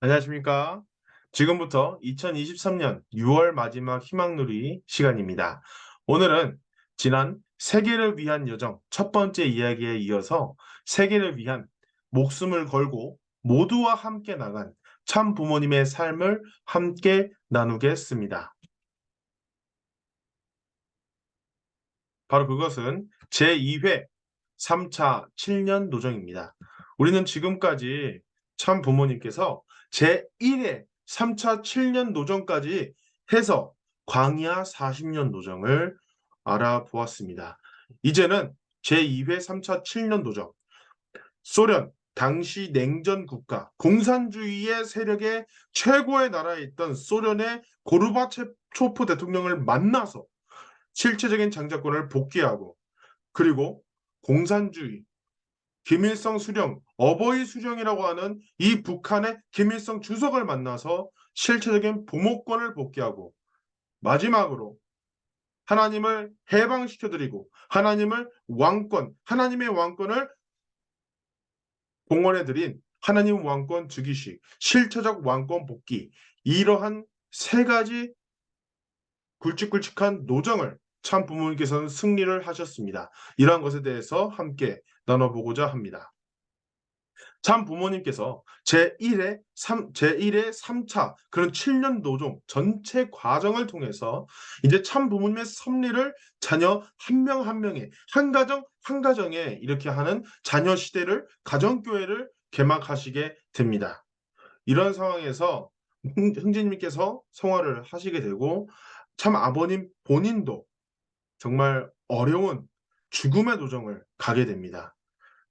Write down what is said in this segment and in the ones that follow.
안녕하십니까? 지금부터 2023년 6월 마지막 희망누리 시간입니다. 오늘은 지난 세계를 위한 여정 첫 번째 이야기에 이어서 세계를 위한 목숨을 걸고 모두와 함께 나간 참 부모님의 삶을 함께 나누겠습니다. 바로 그것은 제2회 3차 7년 노정입니다. 우리는 지금까지 참 부모님께서 제1회 3차 7년 노정까지 해서 광야 40년 노정을 알아보았습니다. 이제는 제2회 3차 7년 노정, 소련, 당시 냉전 국가, 공산주의의 세력의 최고의 나라에 있던 소련의 고르바초프 대통령을 만나서 실체적인 장자권을 복귀하고 그리고 공산주의, 김일성 수령, 어버이 수령이라고 하는 이 북한의 김일성 주석을 만나서 실체적인 부모권을 복귀하고 마지막으로 하나님을 해방시켜드리고 하나님의 왕권을 봉헌해드린 하나님 왕권 즉위식, 실체적 왕권 복귀 이러한 세 가지 굵직굵직한 노정을 참 부모님께서는 승리를 하셨습니다. 이러한 것에 대해서 함께 나눠보고자 합니다. 참 부모님께서 제1회 3차 그런 7년 노종 전체 과정을 통해서 이제 참 부모님의 섭리를 자녀 한 명 한 명에 한 가정 한 가정에 이렇게 하는 자녀 시대를 가정교회를 개막하시게 됩니다. 이런 상황에서 흥진님께서 성화를 하시게 되고 참 아버님 본인도 정말 어려운 죽음의 도정을 가게 됩니다.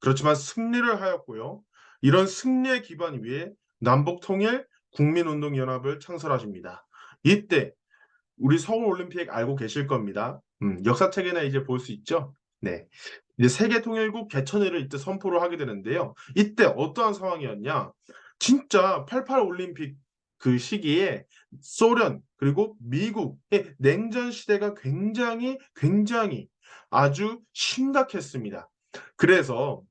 그렇지만 승리를 하였고요. 이런 승리의 기반 위에 남북통일 국민운동연합을 창설하십니다. 이때 우리 서울올림픽 알고 계실 겁니다. 역사책에나 이제 볼 수 있죠. 네. 이제 세계통일국 개천회를 이때 선포를 하게 되는데요. 이때 어떠한 상황이었냐? 진짜 88 올림픽 그 시기에 소련 그리고 미국의 냉전 시대가 굉장히 아주 심각했습니다. 그래서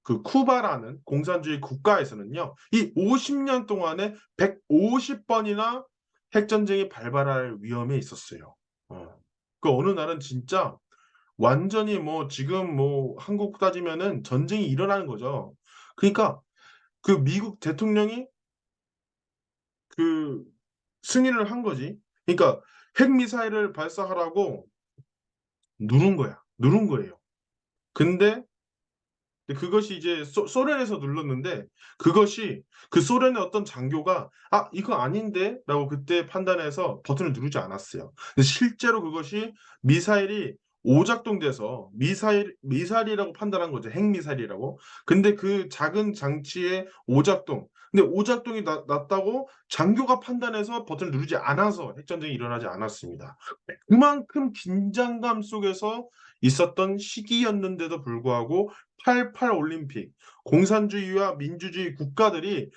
그 쿠바라는 공산주의 국가에서는요, 이 50년 동안에 150번이나 핵전쟁이 발발할 위험에 있었어요. 어. 그 어느 날은 진짜 완전히 뭐 지금 뭐 한국 따지면은 전쟁이 일어나는 거죠. 그러니까 그 미국 대통령이 그 승인을 한 거지. 그러니까 핵미사일을 발사하라고 누른 거야. 누른 거예요. 근데 그것이 이제 소련에서 눌렀는데 그것이 그 소련의 어떤 장교가 이거 아닌데라고 그때 판단해서 버튼을 누르지 않았어요. 근데 실제로 그것이 미사일이 오작동돼서 미사일이라고 판단한 거죠. 핵미사일이라고. 근데 그 작은 장치의 오작동. 근데 오작동이 났다고 장교가 판단해서 버튼을 누르지 않아서 핵전쟁이 일어나지 않았습니다. 그만큼 긴장감 속에서 있었던 시기였는데도 불구하고 88 올림픽, 공산주의와 민주주의 국가들이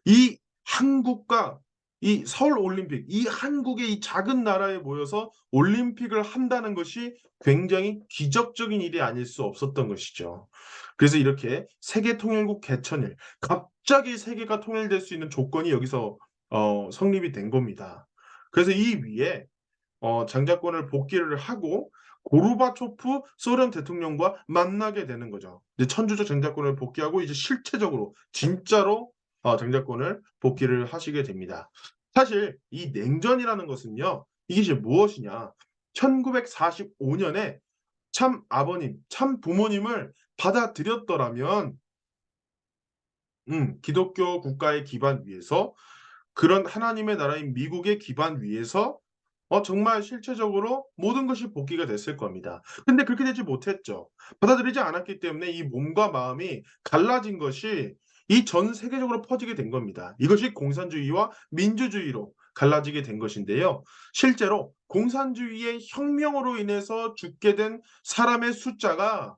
이 한국과 이 서울 올림픽, 이 한국의 이 작은 나라에 모여서 올림픽을 한다는 것이 굉장히 기적적인 일이 아닐 수 없었던 것이죠. 그래서 이렇게 세계 통일국 개천일, 갑자기 세계가 통일될 수 있는 조건이 여기서 성립이 된 겁니다. 그래서 이 위에 장자권을 복귀를 하고 고르바초프 소련 대통령과 만나게 되는 거죠. 이제 천주적 장자권을 복귀하고 이제 실체적으로 진짜로 장자권을 복귀를 하시게 됩니다. 사실 이 냉전이라는 것은요. 이게 무엇이냐? 1945년에 참 아버님, 참 부모님을 받아들였더라면 기독교 국가의 기반 위에서 그런 하나님의 나라인 미국의 기반 위에서 정말 실체적으로 모든 것이 복귀가 됐을 겁니다. 근데 그렇게 되지 못했죠. 받아들이지 않았기 때문에 이 몸과 마음이 갈라진 것이 이 전 세계적으로 퍼지게 된 겁니다. 이것이 공산주의와 민주주의로 갈라지게 된 것인데요. 실제로 공산주의의 혁명으로 인해서 죽게 된 사람의 숫자가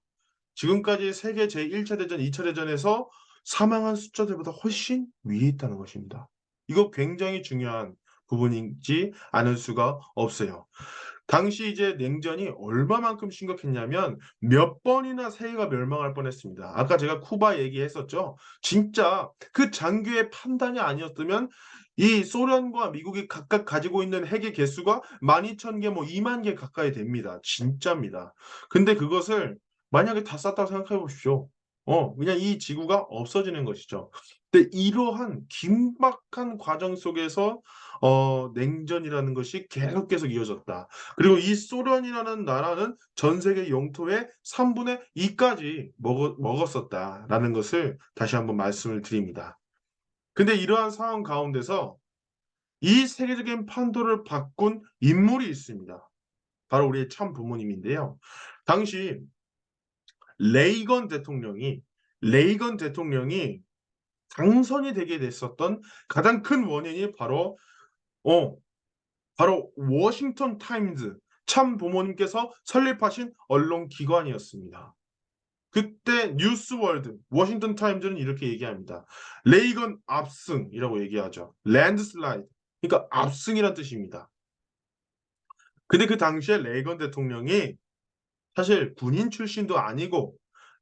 지금까지 세계 제1차 대전, 2차 대전에서 사망한 숫자들보다 훨씬 위에 있다는 것입니다. 이거 굉장히 중요한 부분이지 않을 수가 없어요. 당시 이제 냉전이 얼마만큼 심각했냐면 몇 번이나 세계가 멸망할 뻔했습니다. 아까 제가 쿠바 얘기했었죠. 진짜 그 장교의 판단이 아니었으면 이 소련과 미국이 각각 가지고 있는 핵의 개수가 12,000개, 뭐 2만 개 가까이 됩니다. 진짜입니다. 근데 그것을 만약에 다 쐈다고 생각해 보십시오. 그냥 이 지구가 없어지는 것이죠. 근데 이러한 긴박한 과정 속에서 냉전이라는 것이 계속 이어졌다. 그리고 이 소련이라는 나라는 전 세계 영토의 3분의 2까지 먹었었다라는 것을 다시 한번 말씀을 드립니다. 근데 이러한 상황 가운데서 이 세계적인 판도를 바꾼 인물이 있습니다. 바로 우리의 참 부모님인데요. 당시 레이건 대통령이 레이건 대통령이 당선이 되게 됐었던 가장 큰 원인이 어, 바로 워싱턴 타임즈 참 부모님께서 설립하신 언론 기관이었습니다. 그때 뉴스월드, 워싱턴 타임즈는 이렇게 얘기합니다. 레이건 압승이라고 얘기하죠. 랜드슬라이드. 그러니까 압승이란 뜻입니다. 근데 그 당시에 레이건 대통령이 사실 군인 출신도 아니고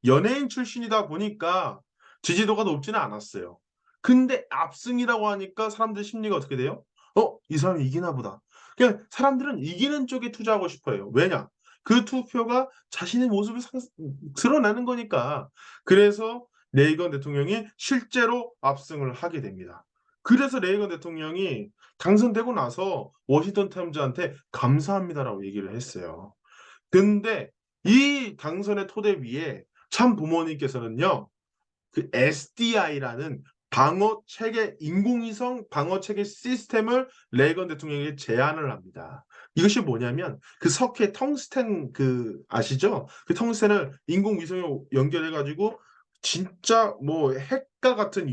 연예인 출신이다 보니까 지지도가 높지는 않았어요. 근데 압승이라고 하니까 사람들 심리가 어떻게 돼요? 이 사람이 이기나 보다. 그냥 사람들은 이기는 쪽에 투자하고 싶어요. 왜냐? 그 투표가 자신의 모습을 드러내는 거니까. 그래서 레이건 대통령이 실제로 압승을 하게 됩니다. 그래서 레이건 대통령이 당선되고 나서 워싱턴 타임즈한테 감사합니다라고 얘기를 했어요. 근데 이 당선의 토대 위에 참 부모님께서는요, 그 SDI라는 방어 체계, 인공위성 방어 체계 시스템을 레이건 대통령에게 제안을 합니다. 이것이 뭐냐면 그 석회 텅스텐 그 아시죠? 그 텅스텐을 인공위성에 연결해가지고 진짜 뭐 핵과 같은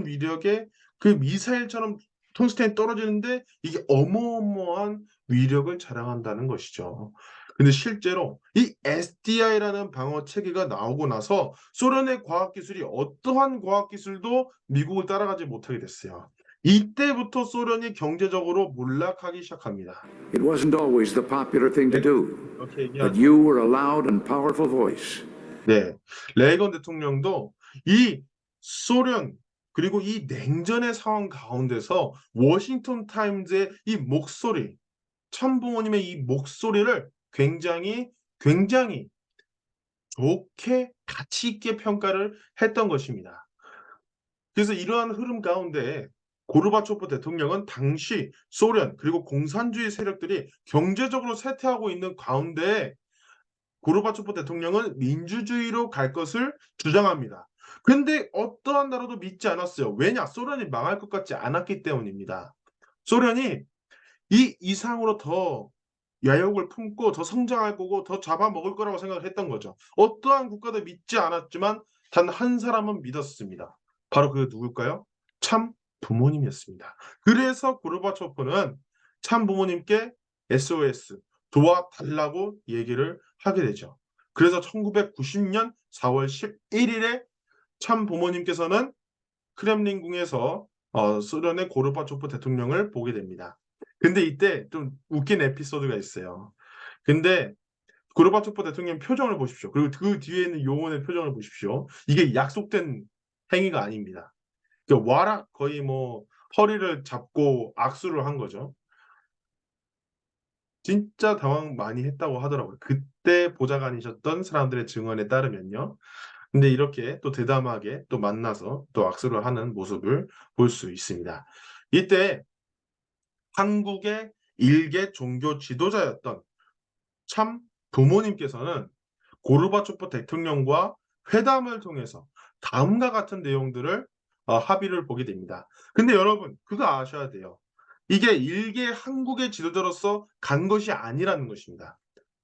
위력의 그 미사일처럼 텅스텐이 떨어지는데 이게 어마어마한 위력을 자랑한다는 것이죠. 근데 실제로 이 SDI라는 방어 체계가 나오고 나서 소련의 과학기술이 어떠한 과학기술도 미국을 따라가지 못하게 됐어요. 이때부터 소련이 경제적으로 몰락하기 시작합니다. It wasn't always the popular thing to 네, do, 이렇게 but 얘기하죠. you were a loud and powerful voice. 네, 레이건 대통령도 이 소련 그리고 이 냉전의 상황 가운데서 워싱턴 타임즈의 이 목소리, 참부모님의 이 목소리를 굉장히 좋게 가치 있게 평가를 했던 것입니다. 그래서 이러한 흐름 가운데 고르바초프 대통령은 당시 소련 그리고 공산주의 세력들이 경제적으로 쇠퇴하고 있는 가운데 고르바초프 대통령은 민주주의로 갈 것을 주장합니다. 근데 어떠한 나라도 믿지 않았어요. 왜냐? 소련이 망할 것 같지 않았기 때문입니다. 소련이 이 이상으로 더 야욕을 품고 더 성장할 거고 더 잡아먹을 거라고 생각을 했던 거죠. 어떠한 국가도 믿지 않았지만 단 한 사람은 믿었습니다. 바로 그 누굴까요? 참 부모님이었습니다. 그래서 고르바초프는 참 부모님께 SOS 도와달라고 얘기를 하게 되죠. 그래서 1990년 4월 11일에 참 부모님께서는 크렘린궁에서 소련의 고르바초프 대통령을 보게 됩니다. 근데 이때 좀 웃긴 에피소드가 있어요. 근데 고르바초프 대통령 표정을 보십시오. 그리고 그 뒤에 있는 요원의 표정을 보십시오. 이게 약속된 행위가 아닙니다. 그러니까 와락 거의 뭐 허리를 잡고 악수를 한 거죠. 진짜 당황 많이 했다고 하더라고요. 그때 보좌관이셨던 사람들의 증언에 따르면요. 근데 이렇게 또 대담하게 또 만나서 또 악수를 하는 모습을 볼 수 있습니다. 이때 한국의 일개 종교 지도자였던 참 부모님께서는 고르바초프 대통령과 회담을 통해서 다음과 같은 내용들을 합의를 보게 됩니다. 근데 여러분 그거 아셔야 돼요. 이게 일개 한국의 지도자로서 간 것이 아니라는 것입니다.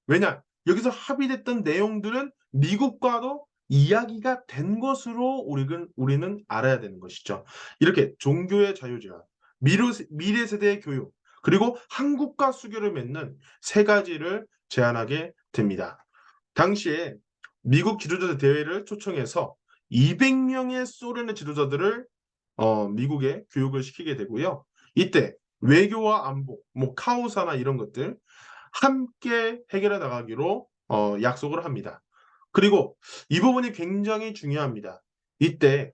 왜냐? 여기서 합의됐던 내용들은 미국과도 이야기가 된 것으로 우리는 알아야 되는 것이죠. 이렇게 종교의 자유제한, 미래 세대의 교육, 그리고 한국과 수교를 맺는 세 가지를 제안하게 됩니다. 당시에 미국 지도자 대회를 초청해서 200명의 소련의 지도자들을 미국에 교육을 시키게 되고요. 이때 외교와 안보, 뭐 카오사나 이런 것들 함께 해결해 나가기로 약속을 합니다. 그리고 이 부분이 굉장히 중요합니다. 이때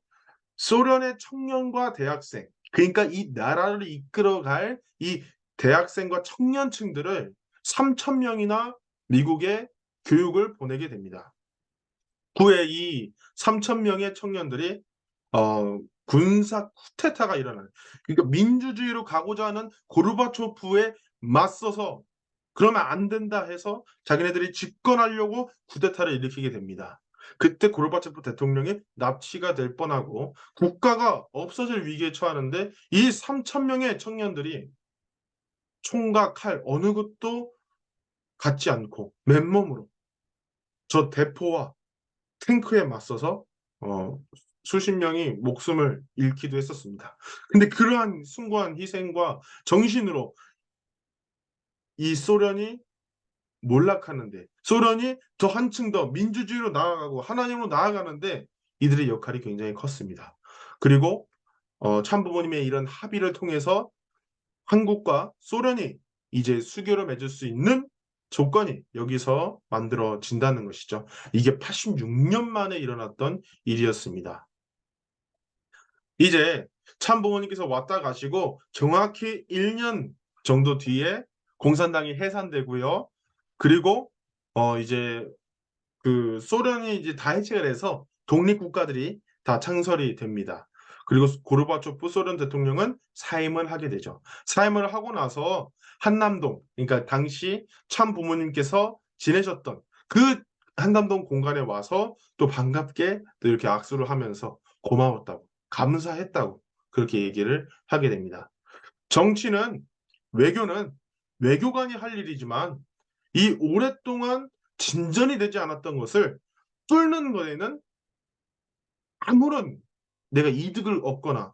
소련의 청년과 대학생, 그러니까 이 나라를 이끌어갈 이 대학생과 청년층들을 3천 명이나 미국에 교육을 보내게 됩니다. 후에 이 3천 명의 청년들이 군사 쿠데타가 일어나는, 그러니까 민주주의로 가고자 하는 고르바초프에 맞서서 그러면 안 된다 해서 자기네들이 집권하려고 쿠데타를 일으키게 됩니다. 그때 고르바초프 대통령이 납치가 될 뻔하고 국가가 없어질 위기에 처하는데 이 3천 명의 청년들이 총과 칼 어느 것도 갖지 않고 맨몸으로 저 대포와 탱크에 맞서서 어, 수십 명이 목숨을 잃기도 했었습니다. 근데 그러한 숭고한 희생과 정신으로 이 소련이 몰락하는데, 소련이 더 한층 더 민주주의로 나아가고 하나님으로 나아가는데 이들의 역할이 굉장히 컸습니다. 그리고 참부모님의 이런 합의를 통해서 한국과 소련이 이제 수교를 맺을 수 있는 조건이 여기서 만들어진다는 것이죠. 이게 86년 만에 일어났던 일이었습니다. 이제 참부모님께서 왔다 가시고 정확히 1년 정도 뒤에 공산당이 해산되고요. 그리고 이제 그 소련이 이제 다 해체가 돼서 독립국가들이 다 창설이 됩니다. 그리고 고르바초프 소련 대통령은 사임을 하게 되죠. 사임을 하고 나서 한남동, 그러니까 당시 참 부모님께서 지내셨던 그 한남동 공간에 와서 또 반갑게 또 이렇게 악수를 하면서 고마웠다고, 감사했다고 그렇게 얘기를 하게 됩니다. 정치는, 외교는 외교관이 할 일이지만 이 오랫동안 진전이 되지 않았던 것을 뚫는 거에는 아무런 내가 이득을 얻거나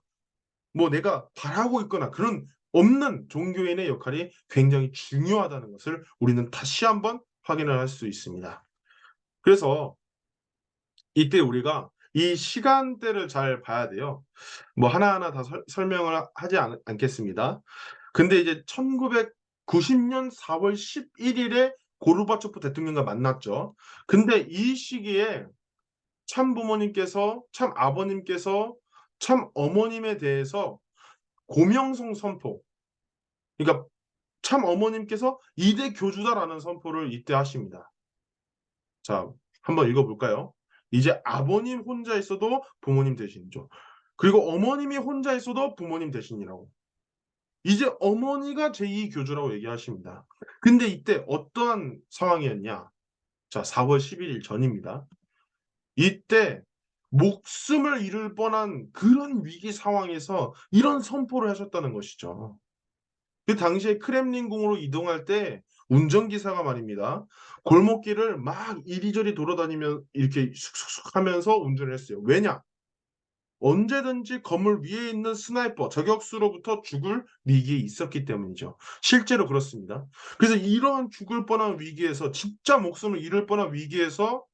뭐 내가 바라고 있거나 그런 없는 종교인의 역할이 굉장히 중요하다는 것을 우리는 다시 한번 확인을 할 수 있습니다. 그래서 이때 우리가 이 시간대를 잘 봐야 돼요. 뭐 하나하나 다 설명을 하지 않겠습니다. 근데 이제 1990년 4월 11일에 고르바초프 대통령과 만났죠. 근데 이 시기에 참 부모님께서, 참 아버님께서, 참 어머님에 대해서 고명성 선포, 그러니까 참 어머님께서 이대 교주다라는 선포를 이때 하십니다. 자, 한번 읽어볼까요? 이제 아버님 혼자 있어도 부모님 대신이죠. 그리고 어머님이 혼자 있어도 부모님 대신이라고. 이제 어머니가 제2 교주라고 얘기하십니다. 근데 이때 어떠한 상황이었냐? 자, 4월 11일 전입니다. 이때 목숨을 잃을 뻔한 그런 위기 상황에서 이런 선포를 하셨다는 것이죠. 그 당시에 크렘린궁으로 이동할 때 운전기사가 말입니다. 골목길을 막 이리저리 돌아다니며 이렇게 쑥쑥쑥 하면서 운전을 했어요. 왜냐? 언제든지 건물 위에 있는 스나이퍼, 저격수로부터 죽을 위기에 있었기 때문이죠. 실제로 그렇습니다. 그래서 이러한 죽을 뻔한 위기에서, 진짜 목숨을 잃을 뻔한 위기에서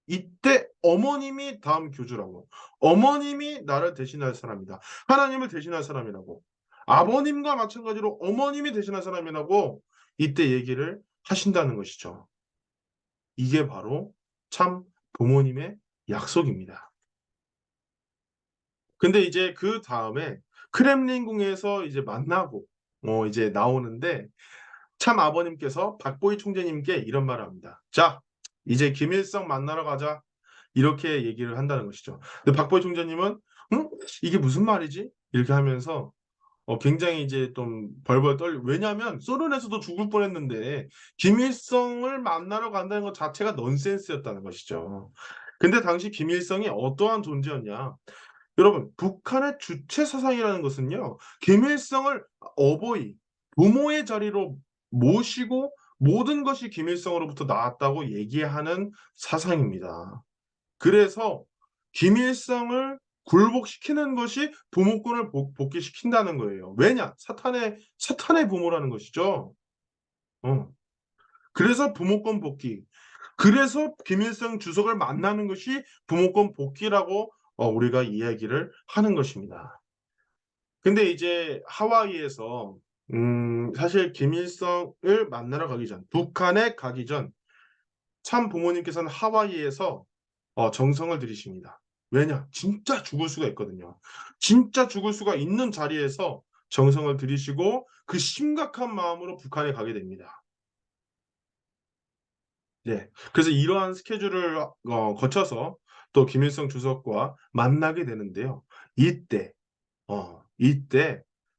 이때 어머님이 다음 교주라고. 어머님이 나를 대신할 사람이다. 하나님을 대신할 사람이라고. 아버님과 마찬가지로 어머님이 대신할 사람이라고 이때 얘기를 하신다는 것이죠. 이게 바로 참 부모님의 약속입니다. 근데 이제 그 다음에 크렘린궁에서 이제 만나고 이제 나오는데 참 아버님께서 박보희 총재님께 이런 말을 합니다. 자, 이제 김일성 만나러 가자. 이렇게 얘기를 한다는 것이죠. 근데 박보희 총재님은 응? 이게 무슨 말이지? 이렇게 하면서 굉장히 이제 좀 벌벌 떨. 왜냐하면 소련에서도 죽을 뻔했는데 김일성을 만나러 간다는 것 자체가 넌센스였다는 것이죠. 근데 당시 김일성이 어떠한 존재였냐? 여러분, 북한의 주체 사상이라는 것은요, 김일성을 어버이, 부모의 자리로 모시고 모든 것이 김일성으로부터 나왔다고 얘기하는 사상입니다. 그래서 김일성을 굴복시키는 것이 부모권을 복귀시킨다는 거예요. 왜냐? 사탄의 부모라는 것이죠. 어. 그래서 부모권 복귀. 그래서 김일성 주석을 만나는 것이 부모권 복귀라고 우리가 이야기를 하는 것입니다. 근데 이제 하와이에서 사실 김일성을 만나러 가기 전, 북한에 가기 전 참 부모님께서는 하와이에서 정성을 들이십니다. 왜냐? 진짜 죽을 수가 있거든요. 진짜 죽을 수가 있는 자리에서 정성을 들이시고 그 심각한 마음으로 북한에 가게 됩니다. 네. 그래서 이러한 스케줄을 거쳐서 또 김일성 주석과 만나게 되는데요. 이때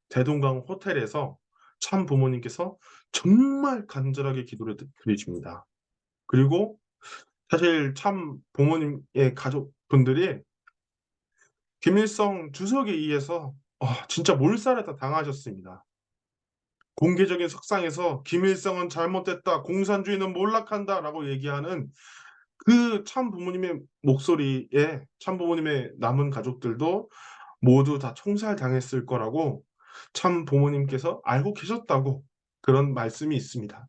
대동강 호텔에서 참 부모님께서 정말 간절하게 기도를 드리십니다. 그리고 사실 참 부모님의 가족분들이 김일성 주석에 의해서 진짜 몰살을 다 당하셨습니다. 공개적인 석상에서 김일성은 잘못됐다, 공산주의는 몰락한다라고 얘기하는 그 참 부모님의 목소리에 참 부모님의 남은 가족들도 모두 다 총살당했을 거라고 참 부모님께서 알고 계셨다고 그런 말씀이 있습니다.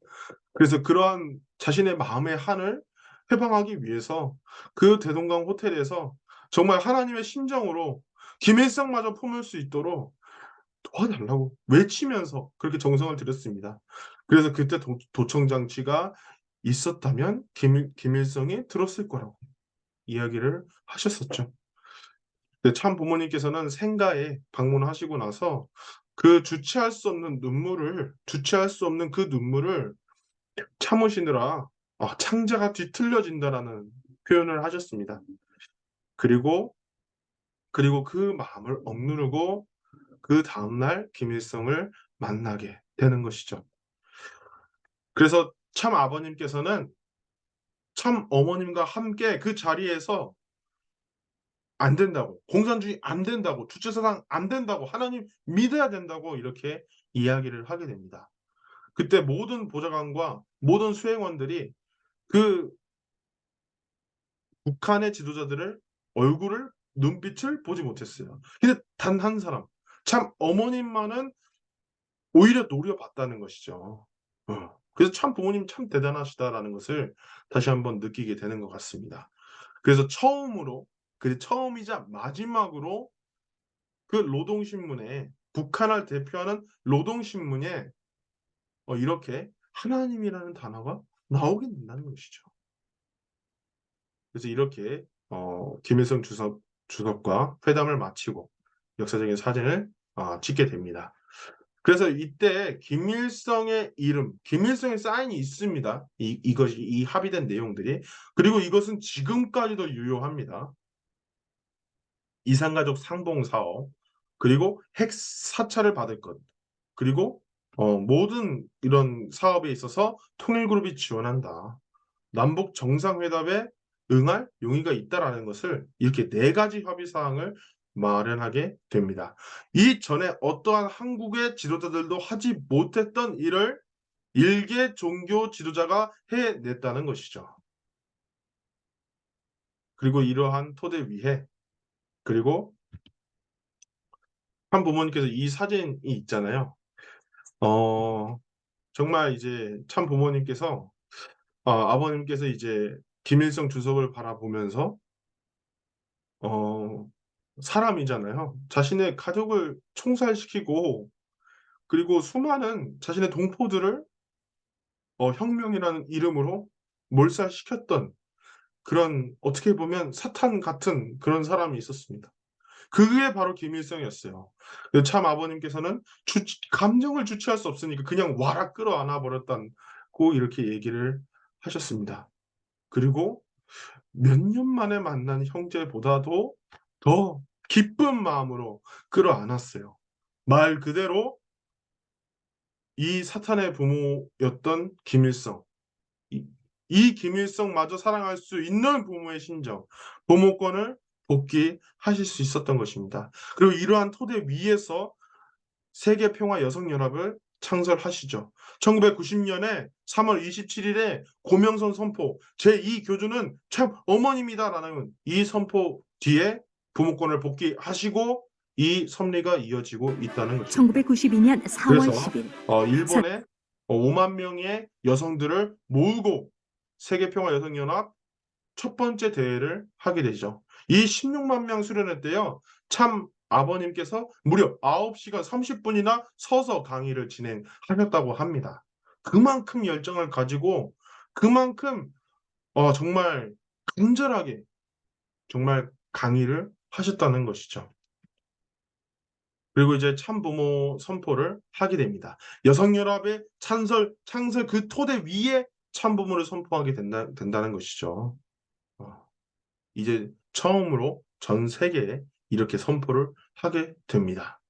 그래서 그러한 자신의 마음의 한을 해방하기 위해서 그 대동강 호텔에서 정말 하나님의 심정으로 김일성마저 품을 수 있도록 도와달라고 외치면서 그렇게 정성을 들였습니다. 그래서 그때 도청 장치가 있었다면 김일성이 들었을 거라고 이야기를 하셨었죠. 근데 참 부모님께서는 생가에 방문하시고 나서 그 주체할 수 없는 그 눈물을 참으시느라 창자가 뒤틀려진다라는 표현을 하셨습니다. 그리고 그 마음을 억누르고 그 다음날 김일성을 만나게 되는 것이죠. 그래서 참 아버님께서는 참 어머님과 함께 그 자리에서 안 된다고, 공산주의 안 된다고, 주체사상 안 된다고, 하나님 믿어야 된다고 이렇게 이야기를 하게 됩니다. 그때 모든 보좌관과 모든 수행원들이 그 북한의 지도자들을 얼굴을 눈빛을 보지 못했어요. 근데 단 한 사람, 참 어머님만은 오히려 노려봤다는 것이죠. 그래서 참 부모님 참 대단하시다라는 것을 다시 한번 느끼게 되는 것 같습니다. 그래서 처음이자 마지막으로 그 노동신문에 북한을 대표하는 노동신문에 이렇게 하나님이라는 단어가 나오게 된다는 것이죠. 그래서 이렇게 김일성 주석과 회담을 마치고 역사적인 사진을 찍게 됩니다. 그래서 이때 김일성의 이름, 김일성의 사인이 있습니다. 이 합의된 내용들이. 그리고 이것은 지금까지도 유효합니다. 이산가족 상봉 사업, 그리고 핵 사찰을 받을 것, 그리고 모든 이런 사업에 있어서 통일그룹이 지원한다. 남북 정상회담에 응할 용의가 있다라는 것을 이렇게 네 가지 협의 사항을 마련하게 됩니다. 이전에 어떠한 한국의 지도자들도 하지 못했던 일을 일개 종교 지도자가 해냈다는 것이죠. 그리고 이러한 토대 위에 그리고 한 부모님께서 이 사진이 있잖아요. 정말 이제 참 부모님께서 아버님께서 이제 김일성 주석을 바라보면서 어, 사람이잖아요. 자신의 가족을 총살시키고 그리고 수많은 자신의 동포들을 혁명이라는 이름으로 몰살시켰던 그런 어떻게 보면 사탄 같은 그런 사람이 있었습니다. 그게 바로 김일성이었어요. 참 아버님께서는 감정을 주체할 수 없으니까 그냥 와라 끌어안아 버렸다고 이렇게 얘기를 하셨습니다. 그리고 몇 년 만에 만난 형제보다도 더 기쁜 마음으로 끌어안았어요. 말 그대로 이 사탄의 부모였던 김일성, 이 김일성마저 사랑할 수 있는 부모의 심정, 부모권을 복귀하실 수 있었던 것입니다. 그리고 이러한 토대 위에서 세계평화여성연합을 창설하시죠. 1990년에 3월 27일에 고명선 선포 제2교주는 참 어머님이다라는 이 선포 뒤에 부모권을 복귀하시고 이 섭리가 이어지고 있다는 것입니다. 1992년 4월 그래서 10일 일본에 5만 명의 여성들을 모으고 세계평화여성연합 첫 번째 대회를 하게 되죠. 이 16만 명 수련회 때요. 참 아버님께서 무려 9시간 30분이나 서서 강의를 진행하셨다고 합니다. 그만큼 열정을 가지고 그만큼 정말 간절하게 정말 강의를 하셨다는 것이죠. 그리고 이제 참부모 선포를 하게 됩니다. 여성연합의 창설 그 토대 위에 참부모를 선포하게 된다는 것이죠. 이제 처음으로 전 세계에 이렇게 선포를 하게 됩니다.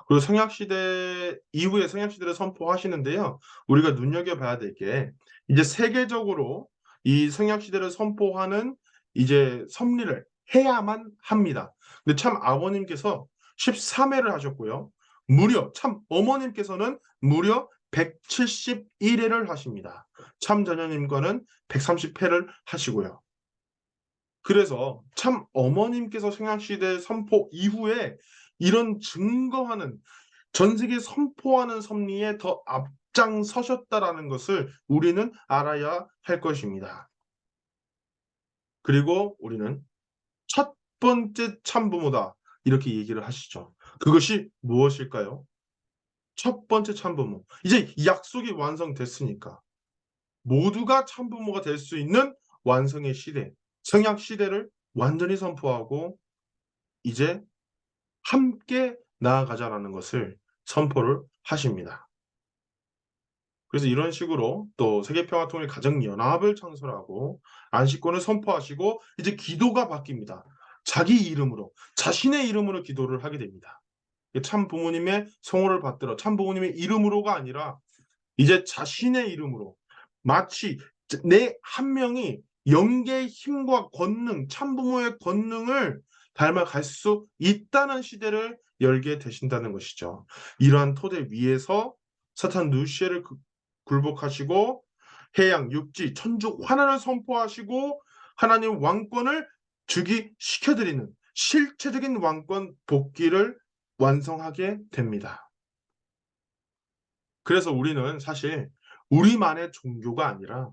그리고 성약시대 이후에 성약시대를 선포하시는데요. 우리가 눈여겨봐야 될 게 이제 세계적으로 이 성약시대를 선포하는 이제 섭리를 해야만 합니다. 근데 참 아버님께서 13회를 하셨고요. 참 어머님께서는 무려 171회를 하십니다. 참 자녀님과는 130회를 하시고요. 그래서 참 어머님께서 성약시대 선포 이후에 이런 증거하는 전 세계 선포하는 섭리에 더 앞장서셨다라는 것을 우리는 알아야 할 것입니다. 그리고 우리는 첫 번째 참부모다 이렇게 얘기를 하시죠. 그것이 무엇일까요? 첫 번째 참부모. 이제 약속이 완성됐으니까 모두가 참부모가 될 수 있는 완성의 시대, 성약 시대를 완전히 선포하고 이제 함께 나아가자라는 것을 선포를 하십니다. 그래서 이런 식으로 또 세계평화통일 가정연합을 창설하고 안식권을 선포하시고 이제 기도가 바뀝니다. 자기 이름으로, 자신의 이름으로 기도를 하게 됩니다. 참 부모님의 성호를 받들어 참 부모님의 이름으로가 아니라 이제 자신의 이름으로 마치 내 한 명이 영계의 힘과 권능, 참부모의 권능을 닮아갈 수 있다는 시대를 열게 되신다는 것이죠. 이러한 토대 위에서 사탄 루시엘을 굴복하시고 해양, 육지, 천주 환환을 선포하시고 하나님 왕권을 즉위시켜드리는 실체적인 왕권 복귀를 완성하게 됩니다. 그래서 우리는 사실 우리만의 종교가 아니라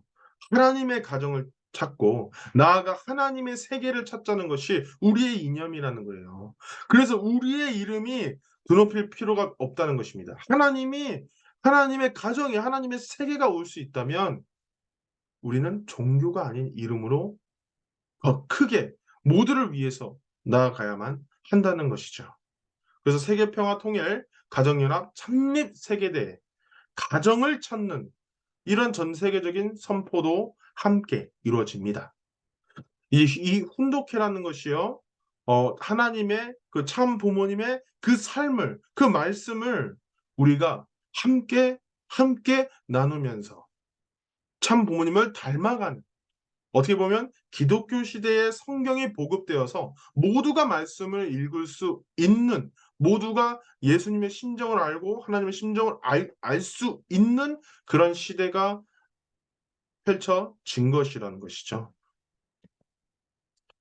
하나님의 가정을 찾고 나아가 하나님의 세계를 찾자는 것이 우리의 이념이라는 거예요. 그래서 우리의 이름이 드높일 필요가 없다는 것입니다. 하나님의 가정에 하나님의 세계가 올 수 있다면 우리는 종교가 아닌 이름으로 더 크게 모두를 위해서 나아가야만 한다는 것이죠. 그래서 세계평화통일 가정연합 창립 세계대회 가정을 찾는 이런 전 세계적인 선포도 함께 이루어집니다. 이 훈독회라는 것이요, 하나님의 그 참 부모님의 그 삶을, 그 말씀을 우리가 함께 나누면서 참 부모님을 닮아가는, 어떻게 보면 기독교 시대에 성경이 보급되어서 모두가 말씀을 읽을 수 있는, 모두가 예수님의 심정을 알고 하나님의 심정을 알 수 있는 그런 시대가 펼쳐진 것이라는 것이죠.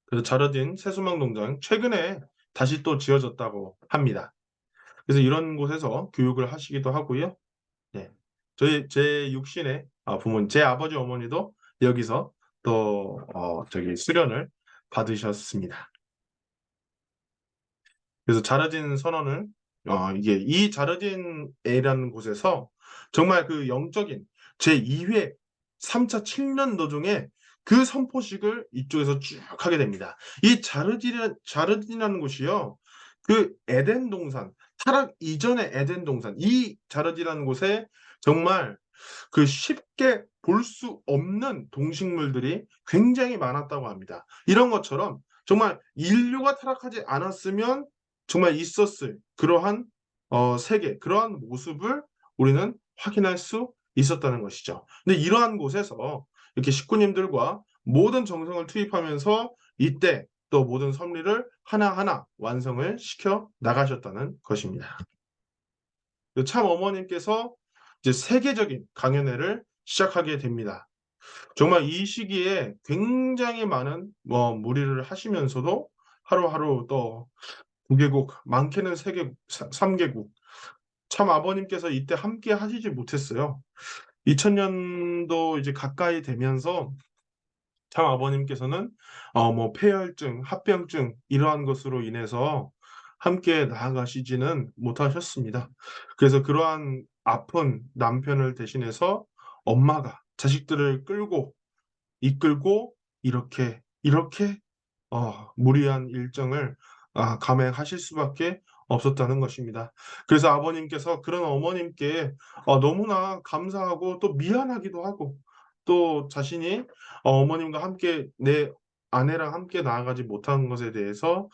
그래서 자러딘 세수망 농장 최근에 다시 또 지어졌다고 합니다. 그래서 이런 곳에서 교육을 하시기도 하고요. 네. 제 육신의 부모님, 제 아버지 어머니도 여기서 또 수련을 받으셨습니다. 그래서 자르딘 선언을 이게 이 자르딘이라는 곳에서 정말 그 영적인 제2회 3차 7년도 중에 그 선포식을 이쪽에서 쭉 하게 됩니다. 이 자르딘이라는 곳이요. 그 에덴 동산, 타락 이전의 에덴 동산, 이 자르딘이라는 곳에 정말 그 쉽게 볼 수 없는 동식물들이 굉장히 많았다고 합니다. 이런 것처럼 정말 인류가 타락하지 않았으면 정말 있었을 그러한 세계, 그러한 모습을 우리는 확인할 수 있었다는 것이죠. 근데 이러한 곳에서 이렇게 식구님들과 모든 정성을 투입하면서 이때 또 모든 섭리를 하나하나 완성을 시켜 나가셨다는 것입니다. 참 어머님께서 이제 세계적인 강연회를 시작하게 됩니다. 정말 이 시기에 굉장히 많은 무리를 하시면서도 하루하루 또 9개국, 많게는 3개국. 참 아버님께서 이때 함께 하시지 못했어요. 2000년도 이제 가까이 되면서 참 아버님께서는 폐혈증, 합병증 이러한 것으로 인해서 함께 나아가시지는 못하셨습니다. 그래서 그러한 아픈 남편을 대신해서 엄마가 자식들을 이끌고 이렇게 무리한 일정을 감행하실 수밖에 없었다는 것입니다. 그래서 아버님께서 그런 어머님께 너무나 감사하고 또 미안하기도 하고 또 자신이 어머님과 함께 내 아내랑 함께 나아가지 못한 것에 대해서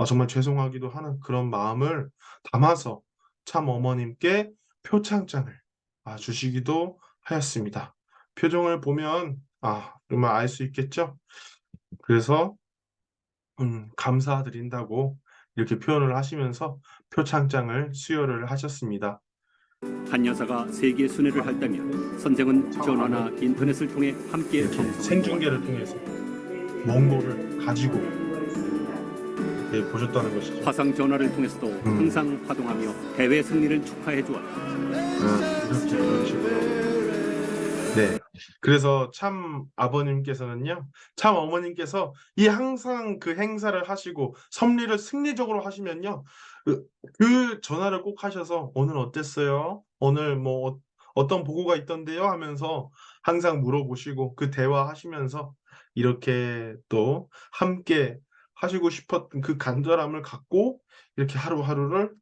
정말 죄송하기도 하는 그런 마음을 담아서 참 어머님께 표창장을 주시기도 하였습니다. 표정을 보면 정말 알 수 있겠죠? 그래서 감사드린다고 이렇게 표현을 하시면서 표창장을 수여를 하셨습니다. 한 여사가 세계 순회를 한다면 선생은 전화나 인터넷을 통해 함께 이렇게 방송을 생중계를 통해서 몽골을 가지고 이렇게 보셨다는 것이죠. 화상 전화를 통해서도 항상 화동하며 대회 승리를 축하해 주었다. 이렇게 그런 식으로. 네. 그래서 참 어머님께서 이 항상 그 행사를 하시고 섭리를 승리적으로 하시면요. 그 전화를 꼭 하셔서 오늘 어땠어요? 오늘 뭐 어떤 보고가 있던데요? 하면서 항상 물어보시고 그 대화하시면서 이렇게 또 함께 하시고 싶었던 그 간절함을 갖고 이렇게 하루하루를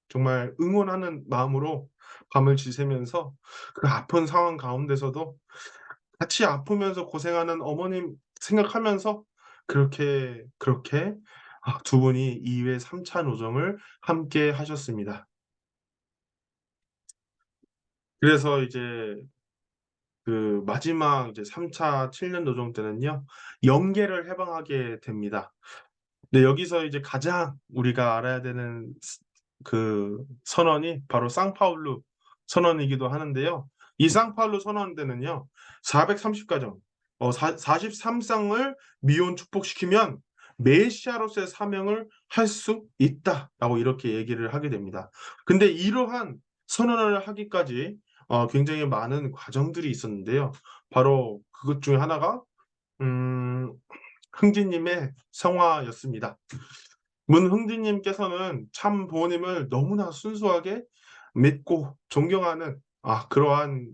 정말 응원하는 마음으로 밤을 지새면서 그 아픈 상황 가운데서도 같이 아프면서 고생하는 어머님 생각하면서 그렇게 두 분이 2회 3차 노정을 함께 하셨습니다. 그래서 이제 그 마지막 이제 3차 7년 노정 때는요. 영계를 해방하게 됩니다. 근데 여기서 이제 가장 우리가 알아야 되는 그 선언이 바로 상파울루 선언이기도 하는데요. 이 상파울루 선언 때는요. 430가정 43쌍을 미혼 축복시키면 메시아로서의 사명을 할 수 있다라고 이렇게 얘기를 하게 됩니다. 근데 이러한 선언을 하기까지 굉장히 많은 과정들이 있었는데요. 바로 그것 중에 하나가 흥진님의 성화였습니다. 문흥진님께서는 참 부모님을 너무나 순수하게 믿고 존경하는 그러한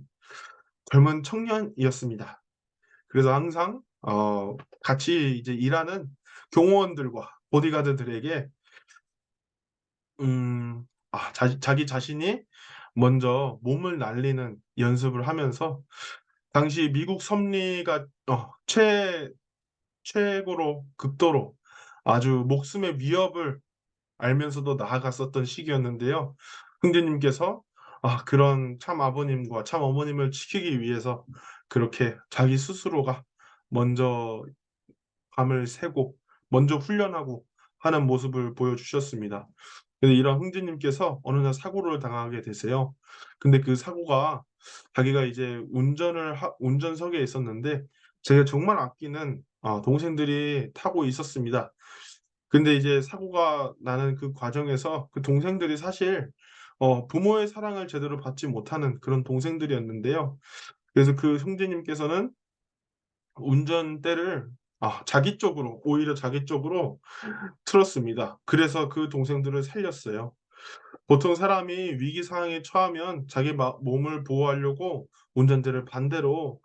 젊은 청년이었습니다. 그래서 항상 같이 이제 일하는 경호원들과 보디가드들에게 자기 자신이 먼저 몸을 날리는 연습을 하면서 당시 미국 섭리가 최고로 극도로 아주 목숨의 위협을 알면서도 나아갔었던 시기였는데요. 형제님께서 그런 참 아버님과 참 어머님을 지키기 위해서 그렇게 자기 스스로가 먼저 밤을 새고 먼저 훈련하고 하는 모습을 보여주셨습니다. 근데 이런 형제님께서 어느 날 사고를 당하게 되세요. 근데 그 사고가 자기가 이제 운전석에 있었는데 제가 정말 아끼는 동생들이 타고 있었습니다. 근데 이제 사고가 나는 그 과정에서 그 동생들이 사실 부모의 사랑을 제대로 받지 못하는 그런 동생들이었는데요. 그래서 그 형제님께서는 운전대를 오히려 자기 쪽으로 틀었습니다. 그래서 그 동생들을 살렸어요. 보통 사람이 위기 상황에 처하면 자기 몸을 보호하려고 운전대를 반대로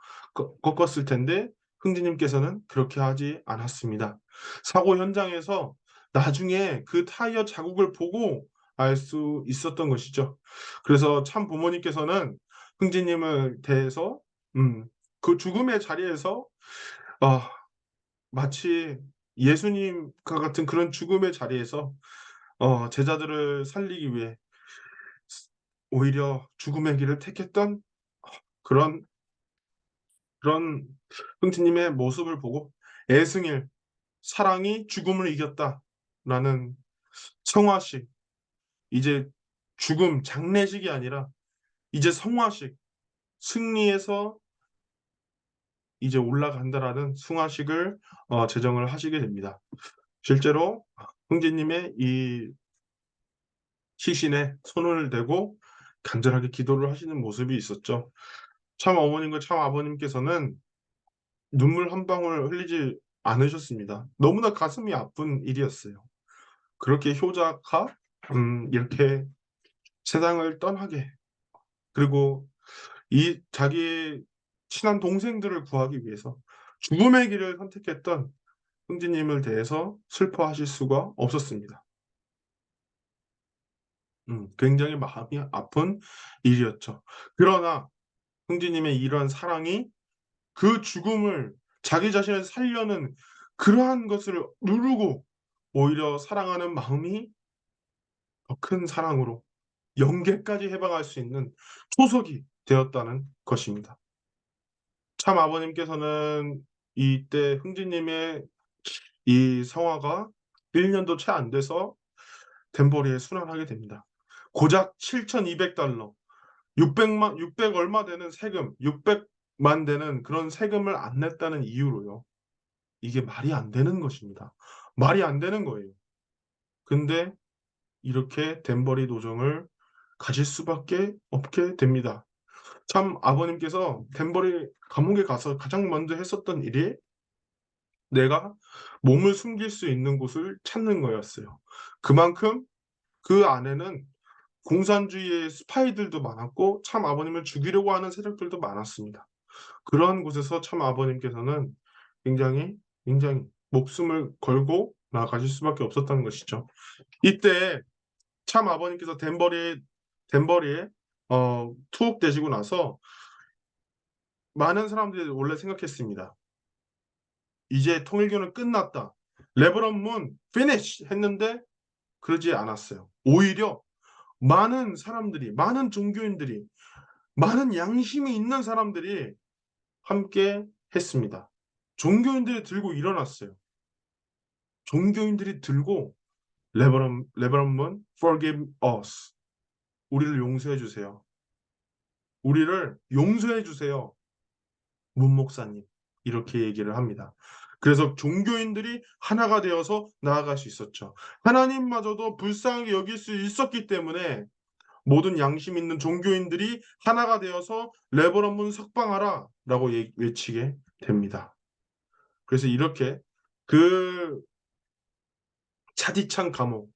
꺾었을 텐데 흥진님께서는 그렇게 하지 않았습니다. 사고 현장에서 나중에 그 타이어 자국을 보고 알 수 있었던 것이죠. 그래서 참 부모님께서는 흥진님을 대해서 그 죽음의 자리에서 어, 마치 예수님과 같은 그런 죽음의 자리에서 제자들을 살리기 위해 오히려 죽음의 길을 택했던 그런 그런 흥치님의 모습을 보고 애승일 사랑이 죽음을 이겼다라는 성화식 이제 죽음 장례식이 아니라 이제 성화식 승리해서 이제 올라간다라는 승화식을 제정을 하시게 됩니다. 실제로 흥진님의 이 시신에 손을 대고 간절하게 기도를 하시는 모습이 있었죠. 참 어머님과 참 아버님께서는 눈물 한 방울 흘리지 않으셨습니다. 너무나 가슴이 아픈 일이었어요. 그렇게 효자가 이렇게 세상을 떠나게, 그리고 이 자기 친한 동생들을 구하기 위해서 죽음의 길을 선택했던 흥진님을 대해서 슬퍼하실 수가 없었습니다. 굉장히 마음이 아픈 일이었죠. 그러나 흥진님의 이러한 사랑이 그 죽음을 자기 자신을 살려는 그러한 것을 누르고 오히려 사랑하는 마음이 더 큰 사랑으로 영계까지 해방할 수 있는 초석이 되었다는 것입니다. 참 아버님께서는 이때 흥진님의 이 성화가 1년도 채 안 돼서 덴버리에 순환하게 됩니다. 고작 7,200달러, 600 얼마 되는 세금, 600만 되는 그런 세금을 안 냈다는 이유로요. 이게 말이 안 되는 것입니다. 말이 안 되는 거예요. 근데 이렇게 덴버리 노정을 가질 수밖에 없게 됩니다. 참 아버님께서 덴버리 감옥에 가서 가장 먼저 했었던 일이 내가 몸을 숨길 수 있는 곳을 찾는 거였어요. 그만큼 그 안에는 공산주의의 스파이들도 많았고 참 아버님을 죽이려고 하는 세력들도 많았습니다. 그러한 곳에서 참 아버님께서는 굉장히 굉장히 목숨을 걸고 나아가실 수밖에 없었다는 것이죠. 이때 참 아버님께서 덴버리에 투옥되시고 나서 많은 사람들이 원래 생각했습니다. 이제 통일교는 끝났다. 레브론 문 피니쉬 했는데 그러지 않았어요. 오히려 많은 사람들이, 많은 종교인들이, 많은 양심이 있는 사람들이 함께 했습니다. 종교인들이 들고 일어났어요. 종교인들이 들고 레브론 문 forgive us. 우리를 용서해 주세요. 우리를 용서해 주세요. 문 목사님. 이렇게 얘기를 합니다. 그래서 종교인들이 하나가 되어서 나아갈 수 있었죠. 하나님마저도 불쌍하게 여길 수 있었기 때문에 모든 양심 있는 종교인들이 하나가 되어서 레버넌문 석방하라 라고 외치게 됩니다. 그래서 이렇게 그 차디찬 감옥,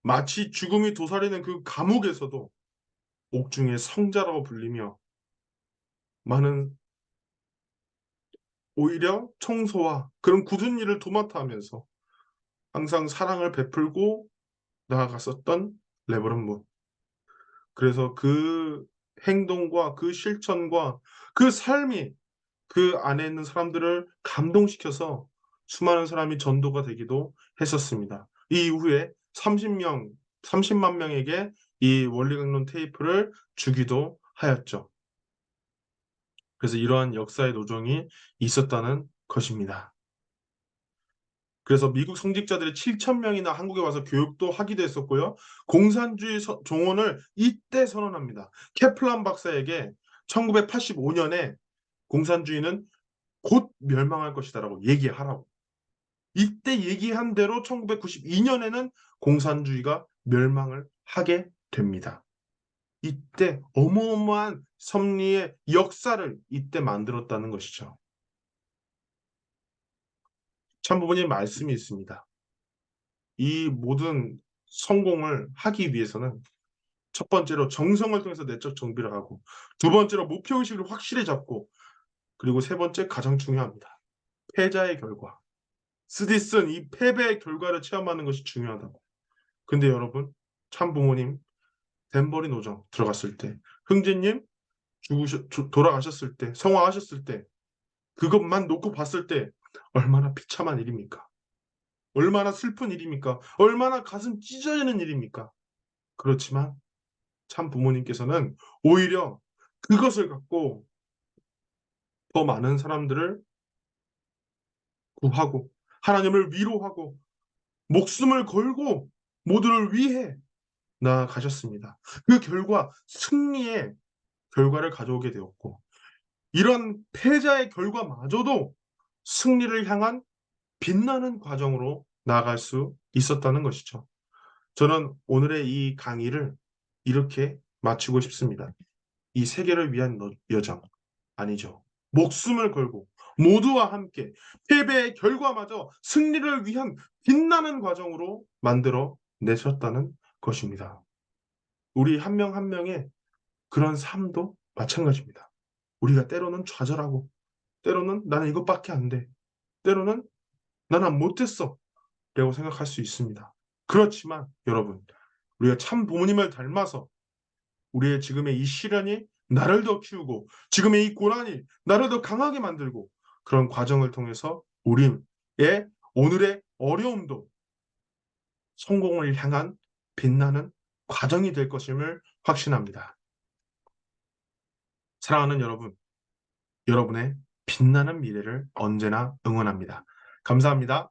마치 죽음이 도사리는 그 감옥에서도 옥중의 성자라고 불리며 많은 오히려 청소와 그런 굳은 일을 도맡아 하면서 항상 사랑을 베풀고 나아갔었던 레버넌문. 그래서 그 행동과 그 실천과 그 삶이 그 안에 있는 사람들을 감동시켜서 수많은 사람이 전도가 되기도 했었습니다. 이 이후에 30만 명에게 이 원리강론 테이프를 주기도 하였죠. 그래서 이러한 역사의 노정이 있었다는 것입니다. 그래서 미국 성직자들이 7,000명이나 한국에 와서 교육도 하기도 했었고요. 공산주의 종언을 이때 선언합니다. 케플란 박사에게 1985년에 공산주의는 곧 멸망할 것이다라고 얘기하라고. 이때 얘기한 대로 1992년에는 공산주의가 멸망을 하게 됩니다. 이때 어마어마한 섭리의 역사를 이때 만들었다는 것이죠. 참부모님 말씀이 있습니다. 이 모든 성공을 하기 위해서는 첫 번째로 정성을 통해서 내적 정비를 하고, 두 번째로 목표의식을 확실히 잡고, 그리고 세 번째 가장 중요합니다. 패자의 결과. 스디슨 이 패배의 결과를 체험하는 것이 중요하다고. 근데 여러분, 참부모님 덴버리 노정 들어갔을 때, 흥진님 돌아가셨을 때, 성화하셨을 때, 그것만 놓고 봤을 때 얼마나 비참한 일입니까? 얼마나 슬픈 일입니까? 얼마나 가슴 찢어지는 일입니까? 그렇지만 참 부모님께서는 오히려 그것을 갖고 더 많은 사람들을 구하고 하나님을 위로하고 목숨을 걸고 모두를 위해 나아가셨습니다. 그 결과 승리의 결과를 가져오게 되었고, 이런 패자의 결과마저도 승리를 향한 빛나는 과정으로 나아갈 수 있었다는 것이죠. 저는 오늘의 이 강의를 이렇게 마치고 싶습니다. 이 세계를 위한 여정 아니죠. 목숨을 걸고 모두와 함께 패배의 결과마저 승리를 위한 빛나는 과정으로 만들어 내셨다는 것입니다. 우리 한 명 한 명의 그런 삶도 마찬가지입니다. 우리가 때로는 좌절하고, 때로는 나는 이것밖에 안 돼. 때로는 나는 못했어. 라고 생각할 수 있습니다. 그렇지만 여러분, 우리가 참 부모님을 닮아서 우리의 지금의 이 시련이 나를 더 키우고 지금의 이 고난이 나를 더 강하게 만들고 그런 과정을 통해서 우리의 오늘의 어려움도 성공을 향한 빛나는 과정이 될 것임을 확신합니다. 사랑하는 여러분, 여러분의 빛나는 미래를 언제나 응원합니다. 감사합니다.